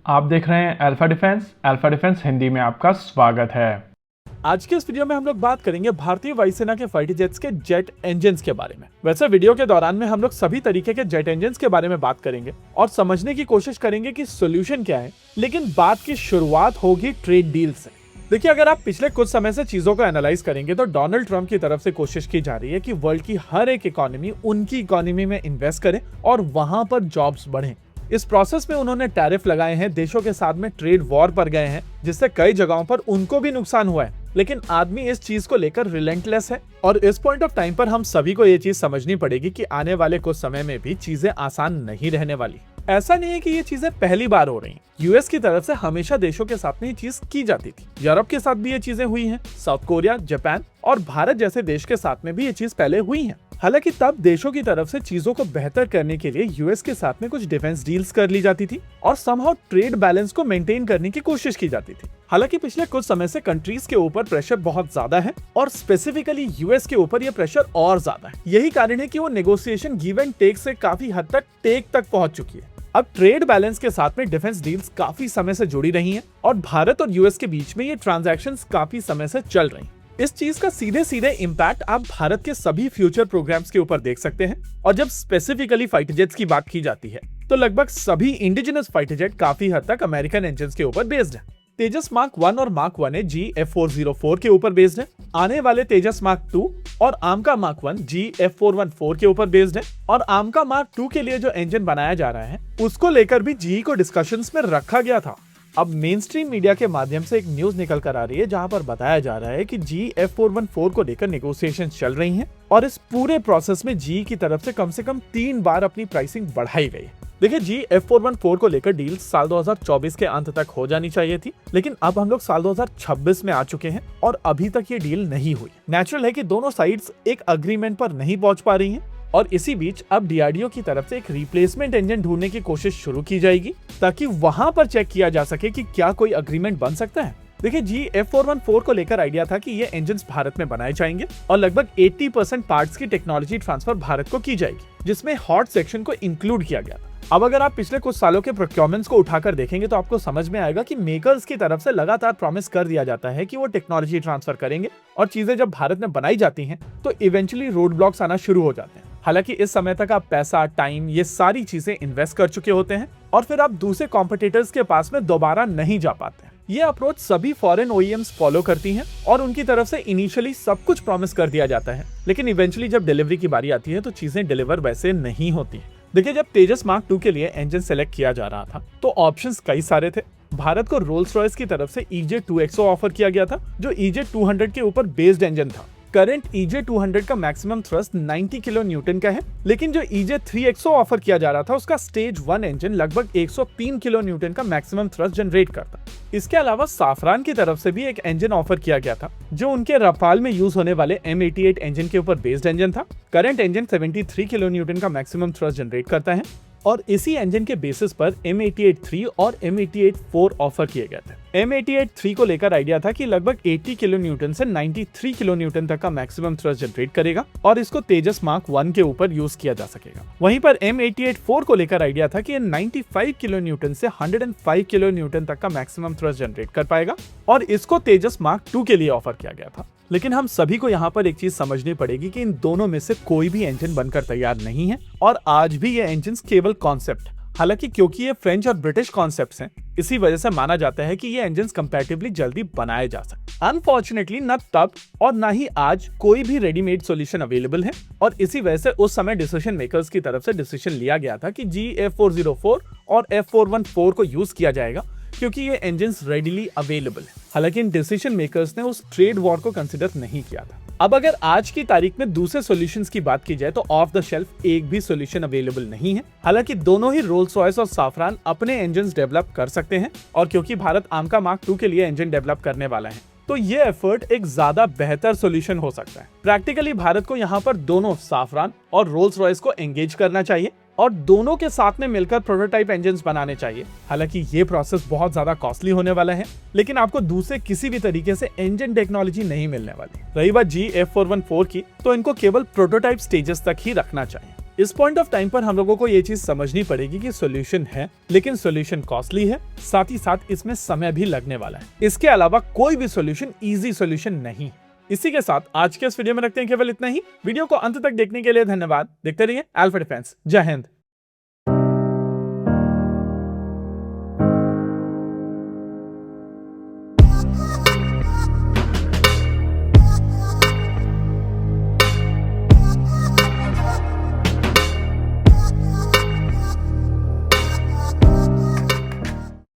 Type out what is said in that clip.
आप देख रहे हैं अल्फा डिफेंस हिंदी में आपका स्वागत है। आज के इस वीडियो में हम लोग बात करेंगे भारतीय वायुसेना के फाइटर जेट्स के जेट इंजन्स के बारे में। वैसे वीडियो के दौरान में हम लोग सभी तरीके के जेट इंजन्स के बारे में बात करेंगे और समझने की कोशिश करेंगे कि सोल्यूशन क्या है, लेकिन बात की शुरुआत होगी ट्रेड डील से। देखिए, अगर आप पिछले कुछ समय से चीजों को एनालाइज करेंगे तो डोनाल्ड ट्रंप की तरफ से कोशिश की जा रही है कि वर्ल्ड की हर एक इकोनॉमी उनकी इकोनॉमी में इन्वेस्ट करे और वहां पर जॉब्स बढ़े। इस प्रोसेस में उन्होंने टैरिफ लगाए हैं, देशों के साथ में ट्रेड वॉर पर गए हैं, जिससे कई जगहों पर उनको भी नुकसान हुआ है। लेकिन आदमी इस चीज को लेकर रिलेंटलेस है और इस पॉइंट ऑफ टाइम पर हम सभी को ये चीज समझनी पड़ेगी कि आने वाले कुछ समय में भी चीजें आसान नहीं रहने वाली। ऐसा नहीं है कि ये चीजें पहली बार हो रही हैं। यूएस की तरफ से हमेशा देशों के साथ में ये चीज की जाती थी। यूरोप के साथ भी ये चीजें हुई हैं, साउथ कोरिया, जापान और भारत जैसे देश के साथ में भी ये चीज पहले हुई है। हालांकि तब देशों की तरफ से चीजों को बेहतर करने के लिए यूएस के साथ में कुछ डिफेंस डील्स कर ली जाती थी और समहाउ ट्रेड बैलेंस को मेंटेन करने की कोशिश की जाती थी। हालांकि पिछले कुछ समय से कंट्रीज के ऊपर प्रेशर बहुत ज्यादा है और स्पेसिफिकली यूएस के ऊपर यह प्रेशर और ज्यादा है। यही कारण है कि वो नेगोशिएशन गिव एंड टेक से काफी हद तक टेक तक पहुंच चुकी है। अब ट्रेड बैलेंस के साथ में डिफेंस डील्स काफी समय से जुड़ी रही हैं और भारत और यूएस के बीच में ये ट्रांजैक्शंस काफी समय से चल रही हैं। इस चीज का सीधे सीधे इम्पैक्ट आप भारत के सभी फ्यूचर प्रोग्राम्स के ऊपर देख सकते हैं। और जब स्पेसिफिकली फाइटर जेट्स की बात की जाती है तो लगभग सभी इंडिजिनस फाइटर जेट काफी हद तक अमेरिकन इंजन्स के ऊपर बेस्ड है। तेजस मार्क 1 और मार्क 1 GF404 के ऊपर बेस्ड है। आने वाले तेजस मार्क 2 और आमका मार्क 1 GF414 के ऊपर बेस्ड है। और आमका मार्क 2 के लिए जो इंजन बनाया जा रहा है उसको लेकर भी जीई को डिस्कशंस में रखा गया था। अब मेन स्ट्रीम मीडिया के माध्यम से एक न्यूज निकल कर आ रही है जहां पर बताया जा रहा है कि GF414 को लेकर नेगोशिएशन चल रही हैं और इस पूरे प्रोसेस में जीई की तरफ से कम 3 बार अपनी प्राइसिंग बढ़ाई गई है। देखिए, GF414 को लेकर डील साल 2024 के अंत तक हो जानी चाहिए थी, लेकिन अब हम लोग साल 2026 में आ चुके हैं और अभी तक ये डील नहीं हुई। नेचुरल है कि दोनों साइड्स एक अग्रीमेंट पर नहीं पहुंच पा रही हैं और इसी बीच अब डीआरडीओ की तरफ से एक रिप्लेसमेंट इंजन ढूंढने की कोशिश शुरू की जाएगी ताकि वहां पर चेक किया जा सके कि क्या कोई अग्रीमेंट बन सकता है। देखिए, GF414 को लेकर आइडिया था कि ये इंजन्स भारत में बनाए जाएंगे और लगभग 80% पार्ट्स की टेक्नोलॉजी ट्रांसफर भारत को की जाएगी, जिसमें हॉट सेक्शन को इंक्लूड किया गया था। अब अगर आप पिछले कुछ सालों के प्रोक्योरमेंट्स को उठाकर देखेंगे तो आपको समझ में आएगा कि मेकर्स की तरफ से लगातार प्रॉमिस कर दिया जाता है कि वो टेक्नोलॉजी ट्रांसफर करेंगे और चीजें जब भारत में बनाई जाती हैं तो इवेंचुअली रोड ब्लॉक्स आना शुरू हो जाते हैं। हालांकि इस समय तक आप पैसा, टाइम, ये सारी चीजें इन्वेस्ट कर चुके होते हैं और फिर आप दूसरे कॉम्पिटिटर्स के पास में दोबारा नहीं जा पाते हैं। ये अप्रोच सभी फॉरेन ओईएम्स फॉलो करती हैं और उनकी तरफ से इनिशियली सब कुछ प्रॉमिस कर दिया जाता है, लेकिन इवेंचुअली जब डिलीवरी की बारी आती है तो चीजें डिलीवर वैसे नहीं होती। देखिए, जब तेजस मार्क 2 के लिए इंजन सेलेक्ट किया जा रहा था तो ऑप्शंस कई सारे थे। भारत को रोल्स रॉयस की तरफ से EJ2XO ऑफर किया गया था जो EJ200 के ऊपर बेस्ड इंजन था। करंट EJ200 का मैक्सिमम थ्रस्ट 90 किलो न्यूटन का है, लेकिन जो EJ3XO ऑफर किया जा रहा था उसका स्टेज 1 इंजन लगभग 103 किलो न्यूटन का मैक्सिमम थ्रस्ट जनरेट करता। इसके अलावा साफरान की तरफ से भी एक इंजन ऑफर किया गया था जो उनके रफाल में यूज होने वाले M88 इंजन के ऊपर बेस्ड इंजन था। करंट इंजन 73 किलो न्यूटन का मैक्सिमम थ्रस्ट जनरेट करता है और इसी इंजन के बेसिस पर M88-3 और M88-4 ऑफर किए गए थे। M88-3 को लेकर आइडिया था कि लगभग 80 किलो न्यूटन से 93 किलो न्यूटन तक का मैक्सिमम थ्रस्ट जनरेट करेगा और इसको तेजस मार्क 1 के ऊपर यूज किया जा सकेगा। वहीं पर M88-4 को लेकर आइडिया था कि 95 किलो न्यूटन से 105 किलो न्यूटन तक का मैक्सिमम थ्रस्ट जनरेट कर पाएगा और इसको तेजस मार्क 2 के लिए ऑफर किया गया था। लेकिन हम सभी को यहाँ पर एक चीज समझनी पड़ेगी कि इन दोनों में से कोई भी इंजन बनकर तैयार नहीं है और आज भी ये इंजन केवल कॉन्सेप्ट। हालांकि क्योंकि ये फ्रेंच और ब्रिटिश कॉन्सेप्ट्स हैं, इसी वजह से माना जाता है कि ये इंजन्स कंपैरेटिवली जल्दी बनाए जा सकते। अनफॉर्चुनेटली न तब और न ही आज कोई भी रेडीमेड सॉल्यूशन अवेलेबल है और इसी वजह से उस समय डिसीजन मेकर्स की तरफ से डिसीजन लिया गया था कि GF404 और F414 को यूज किया जाएगा क्योंकि ये इंजन्स रेडिली अवेलेबल है। हालांकि इन डिसीजन मेकर्स ने उस ट्रेड वॉर को कंसिडर नहीं किया था। अब अगर आज की तारीख में दूसरे सॉल्यूशंस की बात की जाए तो ऑफ द शेल्फ एक भी सॉल्यूशन अवेलेबल नहीं है। हालांकि दोनों ही रोल्स रॉयस और साफरान अपने इंजन्स डेवलप कर सकते हैं और क्योंकि भारत आमका मार्क 2 के लिए इंजन डेवलप करने वाला है तो ये एफर्ट एक ज्यादा बेहतर सॉल्यूशन हो सकता है। प्रैक्टिकली भारत को यहाँ पर दोनों साफरान और रोल्स रॉयस को एंगेज करना चाहिए और दोनों के साथ में मिलकर प्रोटोटाइप इंजन्स बनाने चाहिए। हालांकि ये प्रोसेस बहुत ज्यादा कॉस्टली होने वाला है, लेकिन आपको दूसरे किसी भी तरीके से इंजन टेक्नोलॉजी नहीं मिलने वाली। रही बात GF414 की, तो इनको केवल प्रोटोटाइप स्टेजेस तक ही रखना चाहिए। इस पॉइंट ऑफ टाइम पर हम लोगों को ये चीज समझनी पड़ेगी कि सॉल्यूशन है, लेकिन सॉल्यूशन कॉस्टली है, साथ ही साथ इसमें समय भी लगने वाला है। इसके अलावा कोई भी सॉल्यूशन इजी सॉल्यूशन नहीं। इसी के साथ आज के इस वीडियो में रखते हैं केवल इतना ही। वीडियो को अंत तक देखने के लिए धन्यवाद। देखते रहिए अल्फा डिफेंस। जय हिंद।